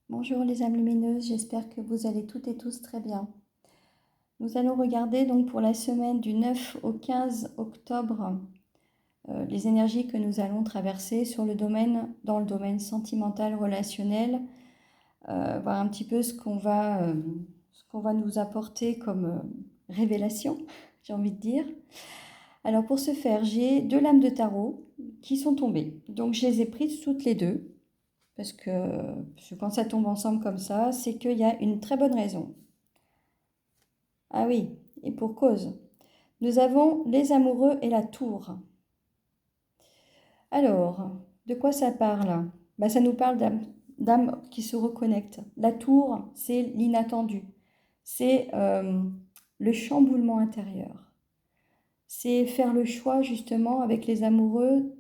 Bonjour les âmes lumineuses, j'espère que vous allez toutes et tous très bien. Nous allons regarder donc pour la semaine du 9 au 15 octobre les énergies que nous allons traverser dans le domaine sentimental, relationnel, voir un petit peu ce qu'on va nous apporter comme révélation, j'ai envie de dire. Alors pour ce faire, j'ai 2 lames de tarot qui sont tombées. Donc je les ai prises toutes les deux. Parce que quand ça tombe ensemble comme ça, c'est qu'il y a une très bonne raison. Ah oui, et pour cause. Nous avons les amoureux et la tour. Alors, de quoi ça parle? Ça nous parle d'âmes qui se reconnectent. La tour, c'est l'inattendu. C'est le chamboulement intérieur. C'est faire le choix justement avec les amoureux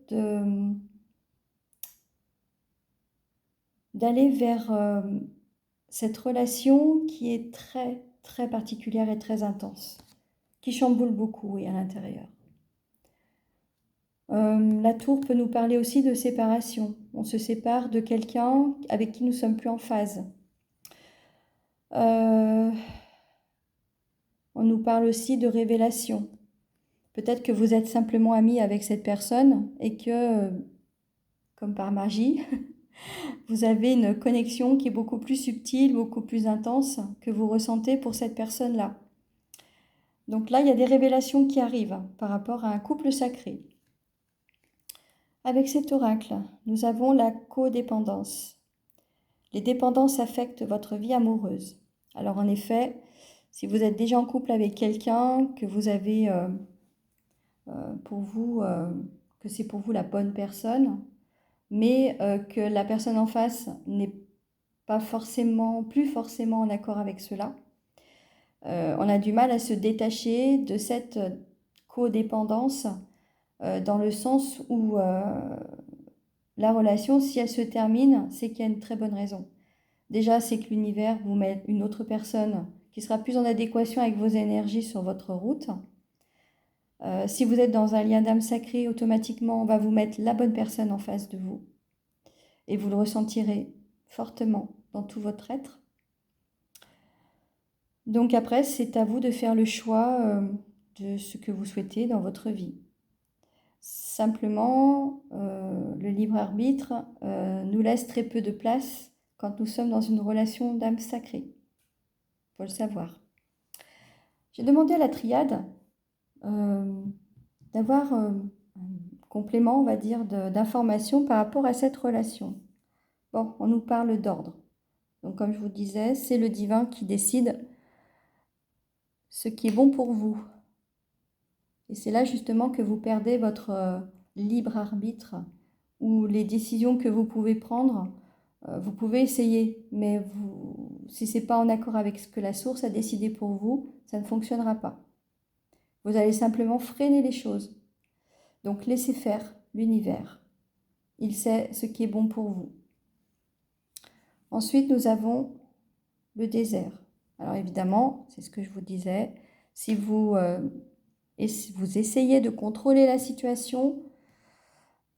d'aller vers cette relation qui est très, très particulière et très intense, qui chamboule beaucoup, oui, à l'intérieur. La tour peut nous parler aussi de séparation. On se sépare de quelqu'un avec qui nous ne sommes plus en phase. On nous parle aussi de révélation. Peut-être que vous êtes simplement amis avec cette personne et que, comme par magie, vous avez une connexion qui est beaucoup plus subtile, beaucoup plus intense que vous ressentez pour cette personne-là. Donc là, il y a des révélations qui arrivent par rapport à un couple sacré. Avec cet oracle, nous avons la codépendance. Les dépendances affectent votre vie amoureuse. Alors en effet, si vous êtes déjà en couple avec quelqu'un, que vous avez que c'est pour vous la bonne personne, mais que la personne en face n'est pas plus forcément en accord avec cela, on a du mal à se détacher de cette codépendance dans le sens où la relation, si elle se termine, c'est qu'il y a une très bonne raison. Déjà, c'est que l'univers vous met une autre personne qui sera plus en adéquation avec vos énergies sur votre route. Si vous êtes dans un lien d'âme sacrée, automatiquement, on va vous mettre la bonne personne en face de vous. Et vous le ressentirez fortement dans tout votre être. Donc après, c'est à vous de faire le choix de ce que vous souhaitez dans votre vie. Simplement, le libre arbitre nous laisse très peu de place quand nous sommes dans une relation d'âme sacrée. Il faut le savoir. J'ai demandé à la triade d'avoir un complément, on va dire, d'informations par rapport à cette relation. Bon, on nous parle d'ordre. Donc comme je vous disais, c'est le divin qui décide ce qui est bon pour vous. Et c'est là justement que vous perdez votre libre arbitre ou les décisions que vous pouvez prendre. Vous pouvez essayer, mais si ce n'est pas en accord avec ce que la source a décidé pour vous, ça ne fonctionnera pas. Vous allez simplement freiner les choses. Donc laissez faire l'univers. Il sait ce qui est bon pour vous. Ensuite, nous avons le désert. Alors évidemment, c'est ce que je vous disais, si vous essayez de contrôler la situation,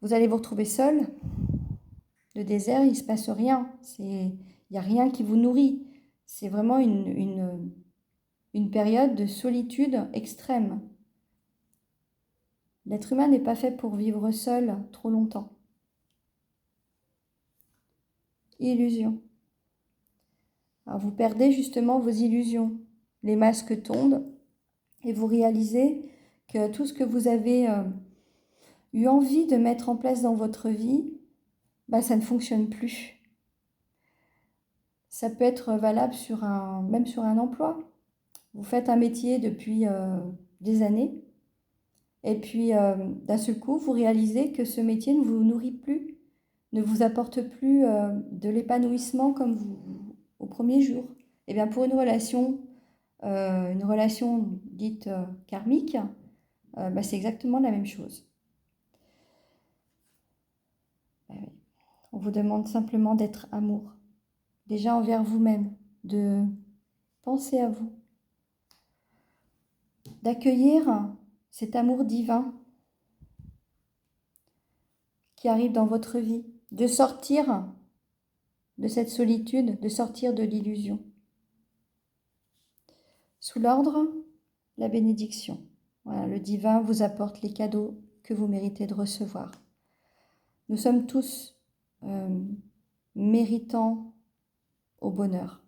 vous allez vous retrouver seul. Le désert, il ne se passe rien. Il n'y a rien qui vous nourrit. C'est vraiment une période de solitude extrême. L'être humain n'est pas fait pour vivre seul trop longtemps. Illusion. Alors vous perdez justement vos illusions. Les masques tombent et vous réalisez que tout ce que vous avez eu envie de mettre en place dans votre vie, ça ne fonctionne plus. Ça peut être valable même sur un emploi. Vous faites un métier depuis des années et puis d'un seul coup, vous réalisez que ce métier ne vous nourrit plus, ne vous apporte plus de l'épanouissement comme au premier jour. Et bien pour une relation dite karmique, c'est exactement la même chose. On vous demande simplement d'être amour, déjà envers vous-même, de penser à vous, d'accueillir cet amour divin qui arrive dans votre vie, de sortir de cette solitude, de sortir de l'illusion. Sous l'ordre, la bénédiction. Voilà, le divin vous apporte les cadeaux que vous méritez de recevoir. Nous sommes tous méritants au bonheur,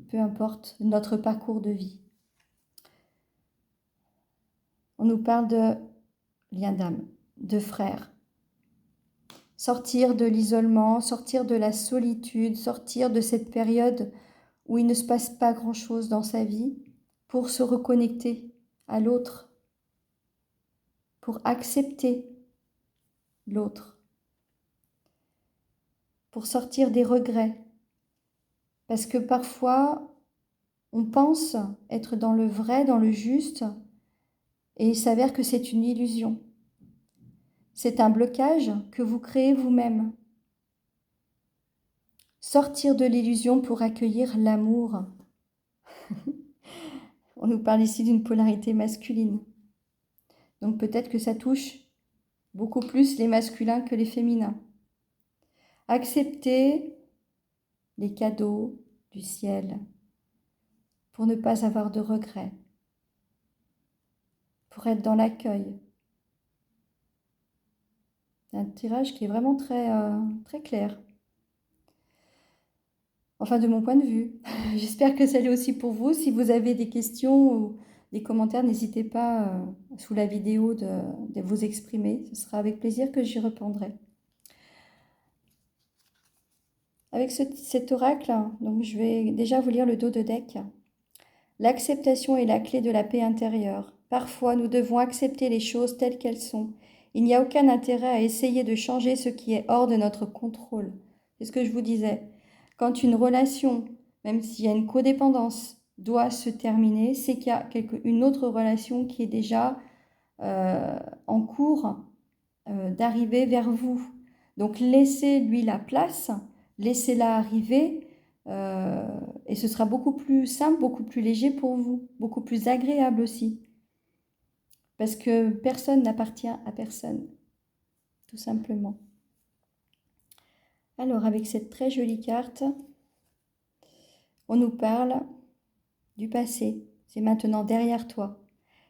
peu importe notre parcours de vie. On nous parle de lien d'âme, de frères. Sortir de l'isolement, sortir de la solitude, sortir de cette période où il ne se passe pas grand-chose dans sa vie pour se reconnecter à l'autre, pour accepter l'autre, pour sortir des regrets. Parce que parfois, on pense être dans le vrai, dans le juste, et il s'avère que c'est une illusion. C'est un blocage que vous créez vous-même. Sortir de l'illusion pour accueillir l'amour. On nous parle ici d'une polarité masculine. Donc peut-être que ça touche beaucoup plus les masculins que les féminins. Accepter les cadeaux du ciel pour ne pas avoir de regrets, pour être dans l'accueil. Un tirage qui est vraiment très clair. Enfin, de mon point de vue. J'espère que ça l'est aussi pour vous. Si vous avez des questions ou des commentaires, n'hésitez pas sous la vidéo de vous exprimer. Ce sera avec plaisir que j'y répondrai. Avec cet oracle, donc je vais déjà vous lire le dos de deck. L'acceptation est la clé de la paix intérieure. Parfois, nous devons accepter les choses telles qu'elles sont. Il n'y a aucun intérêt à essayer de changer ce qui est hors de notre contrôle. C'est ce que je vous disais. Quand une relation, même s'il y a une codépendance, doit se terminer, c'est qu'il y a une autre relation qui est déjà en cours d'arriver vers vous. Donc laissez-lui la place, laissez-la arriver et ce sera beaucoup plus simple, beaucoup plus léger pour vous, beaucoup plus agréable aussi. Parce que personne n'appartient à personne, tout simplement. Alors, avec cette très jolie carte, on nous parle du passé. C'est maintenant derrière toi.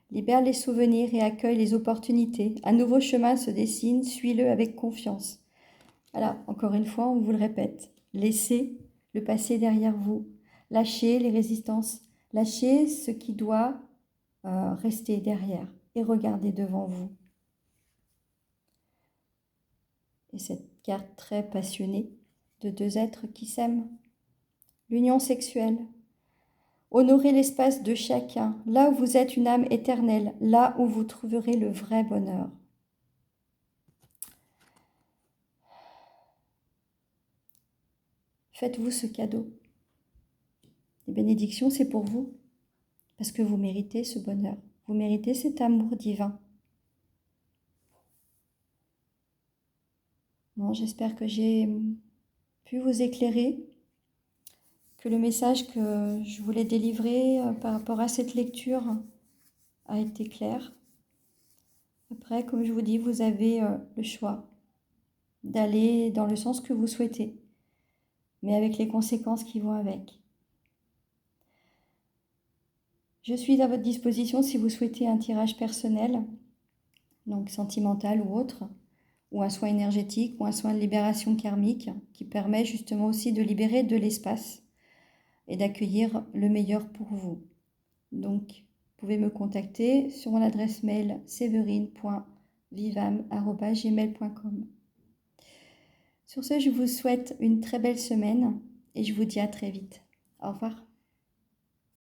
Libère les souvenirs et accueille les opportunités. Un nouveau chemin se dessine, suis-le avec confiance. Voilà, encore une fois, on vous le répète. Laissez le passé derrière vous. Lâchez les résistances. Lâchez ce qui doit rester derrière et regardez devant vous. Et cette carte très passionnée de deux êtres qui s'aiment. L'union sexuelle. Honorez l'espace de chacun, là où vous êtes une âme éternelle, là où vous trouverez le vrai bonheur. Faites-vous ce cadeau. Les bénédictions, c'est pour vous, parce que vous méritez ce bonheur. Vous méritez cet amour divin. Bon, j'espère que j'ai pu vous éclairer, que le message que je voulais délivrer par rapport à cette lecture a été clair. Après, comme je vous dis, vous avez le choix d'aller dans le sens que vous souhaitez, mais avec les conséquences qui vont avec. Je suis à votre disposition si vous souhaitez un tirage personnel, donc sentimental ou autre, ou un soin énergétique, ou un soin de libération karmique, qui permet justement aussi de libérer de l'espace et d'accueillir le meilleur pour vous. Donc, vous pouvez me contacter sur mon adresse mail séverine.vivam@gmail.com. Sur ce, je vous souhaite une très belle semaine et je vous dis à très vite. Au revoir.